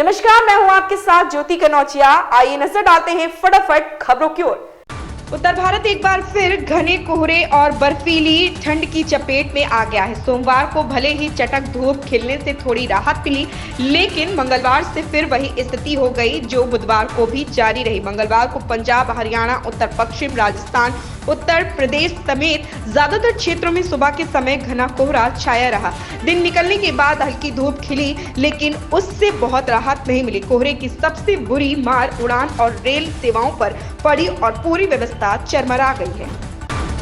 नमस्कार, मैं हूं आपके साथ ज्योति कनौजिया। आइए नजर डालते हैं फटाफट खबरों की ओर। उत्तर भारत एक बार फिर घने कोहरे और बर्फीली ठंड की चपेट में आ गया है। सोमवार को भले ही चटक धूप खिलने से थोड़ी राहत मिली, लेकिन मंगलवार से फिर वही स्थिति हो गई जो बुधवार को भी जारी रही। मंगलवार को पंजाब, हरियाणा, उत्तर पश्चिम, राजस्थान, उत्तर प्रदेश समेत ज्यादातर क्षेत्रों में सुबह के समय घना कोहरा छाया रहा। दिन निकलने के बाद हल्की धूप खिली, लेकिन उससे बहुत राहत नहीं मिली। कोहरे की सबसे बुरी मार उड़ान और रेल सेवाओं पर पड़ी और पूरी व्यवस्था चरमरा गई है।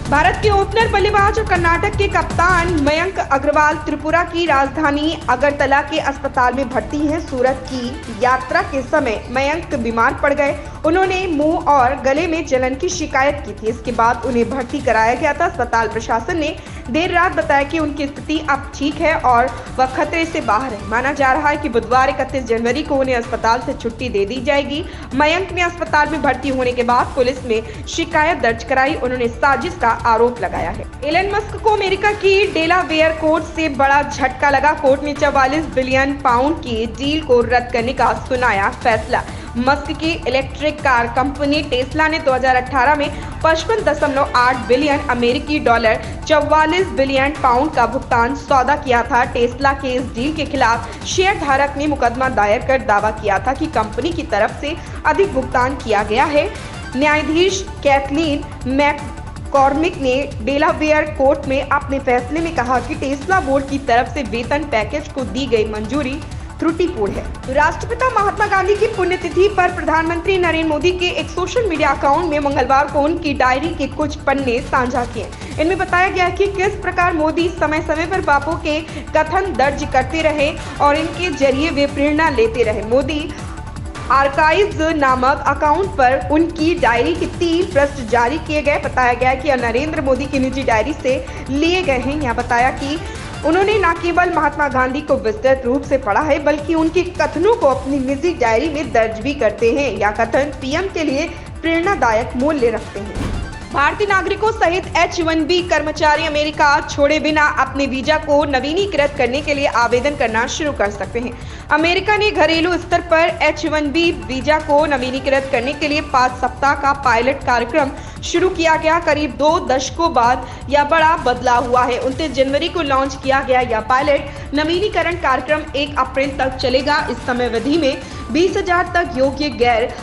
भारत के ओपनर बल्लेबाज और कर्नाटक के कप्तान मयंक अग्रवाल त्रिपुरा की राजधानी अगरतला के अस्पताल में भर्ती हैं। सूरत की यात्रा के समय मयंक बीमार पड़ गए। उन्होंने मुंह और गले में जलन की शिकायत की थी। इसके बाद उन्हें भर्ती कराया गया था। अस्पताल प्रशासन ने देर रात बताया कि उनकी स्थिति अब ठीक है और वह खतरे से बाहर है। माना जा रहा है कि बुधवार 31 जनवरी को उन्हें अस्पताल से छुट्टी दे दी जाएगी। मयंक ने अस्पताल में भर्ती होने के बाद पुलिस में शिकायत दर्ज कराई। उन्होंने साजिश का आरोप लगाया है। एलन मस्क को अमेरिका की डेलावेयर कोर्ट से बड़ा झटका लगा। कोर्ट ने 44 बिलियन पाउंड की डील को रद्द करने का सुनाया फैसला। मस्क की इलेक्ट्रिक कार कंपनी टेस्ला ने 2018 में 55.8 बिलियन अमेरिकी डॉलर 44 बिलियन पाउंड का भुगतान सौदा किया था। टेस्ला के इस डील के खिलाफ शेयर धारक ने मुकदमा दायर कर दावा किया था कि कंपनी की तरफ से अधिक भुगतान किया गया है। न्यायाधीश कैथलीन मैककॉर्मिक ने डेलावेयर कोर्ट में अपने फैसले में कहा कि टेस्ला बोर्ड की तरफ से वेतन पैकेज को दी गई मंजूरी त्रुटिपूर्ण है। राष्ट्रपिता महात्मा गांधी की पुण्यतिथि पर प्रधानमंत्री नरेंद्र मोदी के एक सोशल मीडिया अकाउंट में मंगलवार को उनकी डायरी के कुछ पन्ने साझा किए। इनमें बताया गया कि किस प्रकार मोदी समय समय पर बापू के कथन दर्ज करते रहे और इनके जरिए वे प्रेरणा लेते रहे। मोदी आर्काइव्स नामक अकाउंट पर उनकी डायरी के 3 पृष्ठ जारी किए गए। बताया गया कि नरेंद्र मोदी की निजी डायरी से लिए गए हैं। यहाँ बताया कि उन्होंने न केवल महात्मा गांधी को विस्तृत रूप से पढ़ा है, बल्कि उनके कथनों को अपनी निजी डायरी में दर्ज भी करते हैं। यह कथन पीएम के लिए प्रेरणादायक मूल्य रखते हैं। भारतीय नागरिकों सहित H-1B कर्मचारी अमेरिका छोड़े बिना अपने वीजा को नवीनीकृत करने के लिए आवेदन करना शुरू कर सकते हैं। अमेरिका ने घरेलू स्तर पर H-1B वीजा को नवीनीकृत करने के लिए 5 सप्ताह का पायलट कार्यक्रम शुरू किया गया। करीब 2 दशकों बाद यह बड़ा बदलाव हुआ है। 29 जनवरी को लॉन्च किया गया यह पायलट नवीनीकरण कार्यक्रम 1 अप्रैल तक चलेगा। इस समय अवधि में 20,000 तक योग्य गैर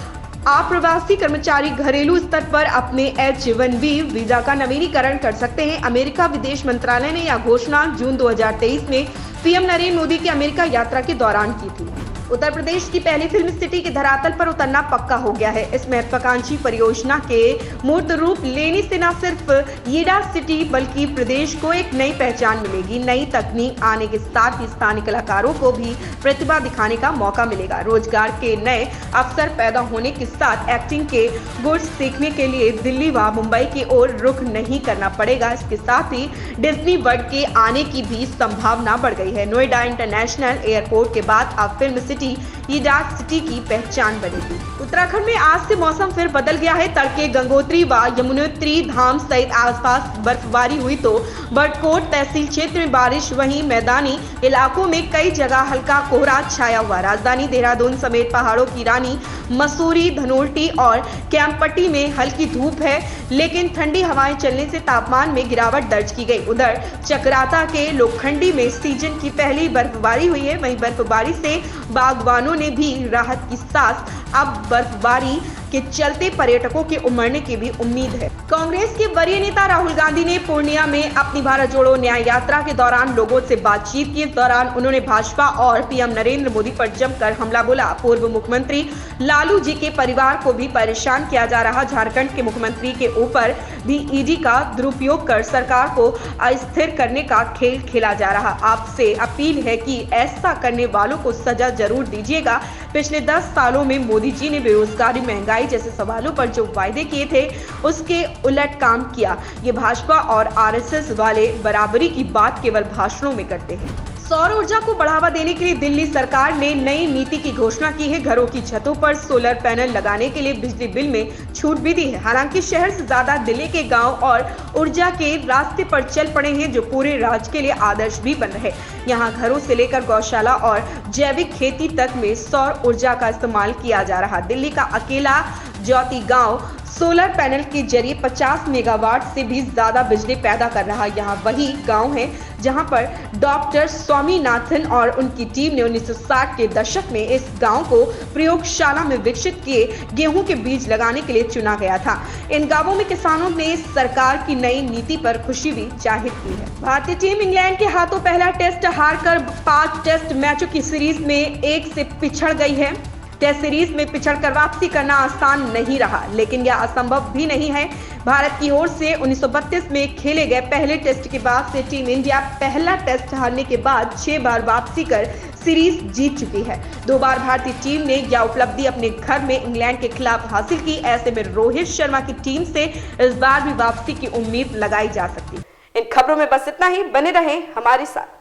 अप्रवासी कर्मचारी घरेलू स्तर पर अपने H-1B वीजा का नवीनीकरण कर सकते हैं। अमेरिका विदेश मंत्रालय ने यह घोषणा जून 2023 में पीएम नरेंद्र मोदी की अमेरिका यात्रा के दौरान की थी। उत्तर प्रदेश की पहली फिल्म सिटी के धरातल पर उतरना पक्का हो गया है। इस महत्वाकांक्षी परियोजना के मूर्त रूप लेने से न सिर्फ येडा सिटी बल्कि प्रदेश को एक नई पहचान मिलेगी। नई तकनीक आने के साथ ही स्थानीय कलाकारों को भी प्रतिभा दिखाने का मौका मिलेगा। रोजगार के नए अवसर पैदा होने के साथ एक्टिंग के गुण सीखने के लिए दिल्ली व मुंबई की ओर रुख नहीं करना पड़ेगा। इसके साथ ही डिज्नी वर्ल्ड के आने की भी संभावना बढ़ गई है। नोएडा इंटरनेशनल एयरपोर्ट के बाद अब फिल्म येडा सिटी की पहचान बनेगी। उत्तराखंड में आज से मौसम फिर बदल गया है। तड़के गंगोत्री व यमुनोत्री धाम सहित आसपास बर्फबारी हुई तो बड़कोट तहसील क्षेत्र में बारिश, वहीं मैदानी इलाकों में कई जगह हल्का कोहरा छाया हुआ। राजधानी देहरादून समेत पहाड़ों की रानी मसूरी, धनोल्टी और कैंपटी में हल्की धूप है, लेकिन ठंडी हवाएं चलने से तापमान में गिरावट दर्ज की गई। उधर चकराता के लोखंडी में सीजन की पहली बर्फबारी हुई है। वहीं बर्फबारी से बागवानों ने भी राहत की सांस। अब बर्फबारी के चलते पर्यटकों के उमड़ने की भी उम्मीद है। कांग्रेस के वरीय नेता राहुल गांधी ने पूर्णिया में अपनी भारत जोड़ो न्याय यात्रा के दौरान लोगों से बातचीत की। इस दौरान उन्होंने भाजपा और पीएम नरेंद्र मोदी पर जमकर हमला बोला। पूर्व मुख्यमंत्री लालू जी के परिवार को भी परेशान किया जा रहा। झारखंड के मुख्यमंत्री के ऊपर भी ईडी का दुरुपयोग कर सरकार को अस्थिर करने का खेल खेला जा रहा। आपसे अपील है कि ऐसा करने वालों को सजा जरूर दीजिएगा। पिछले 10 सालों में मोदी जी ने बेरोजगारी, महंगाई जैसे सवालों पर जो वायदे किए थे उसके उलट काम किया। ये भाजपा और आरएसएस वाले बराबरी की बात केवल भाषणों में करते हैं। सौर ऊर्जा को बढ़ावा देने के लिए दिल्ली सरकार ने नई नीति की घोषणा की है। घरों की छतों पर सोलर पैनल लगाने के लिए बिजली बिल में छूट भी दी है। हालांकि शहर से ज्यादा दिल्ली के गांव और ऊर्जा के रास्ते पर चल पड़े हैं, जो पूरे राज्य के लिए आदर्श भी बन रहे। यहाँ घरों से लेकर गौशाला और जैविक खेती तक में सौर ऊर्जा का इस्तेमाल किया जा रहा। दिल्ली का अकेला ज्योति गांव सोलर पैनल के जरिए 50 मेगावाट से भी ज्यादा बिजली पैदा कर रहा। यहाँ वही गांव है जहां पर डॉक्टर स्वामीनाथन और उनकी टीम ने 1960 के दशक में इस गांव को प्रयोगशाला में विकसित किए गेहूं के बीज लगाने के लिए चुना गया था। इन गांवों में किसानों ने सरकार की नई नीति पर खुशी भी जाहिर की है। भारतीय टीम इंग्लैंड के हाथों पहला टेस्ट हारकर 5 टेस्ट मैचों की सीरीज में 1 से पिछड़ गई है। टेस्ट सीरीज में पिछड़कर वापसी करना आसान नहीं रहा, लेकिन यह असंभव भी नहीं है। भारत की ओर से 1932 में खेले गए पहले टेस्ट के बाद से टीम इंडिया पहला टेस्ट हारने के बाद 6 बार वापसी कर सीरीज जीत चुकी है। 2 बार भारतीय टीम ने यह उपलब्धि अपने घर में इंग्लैंड के खिलाफ हासिल की। ऐसे में रोहित शर्मा की टीम से इस बार भी वापसी की उम्मीद लगाई जा सकती है। इन खबरों में बस इतना ही। बने रहें हमारे साथ।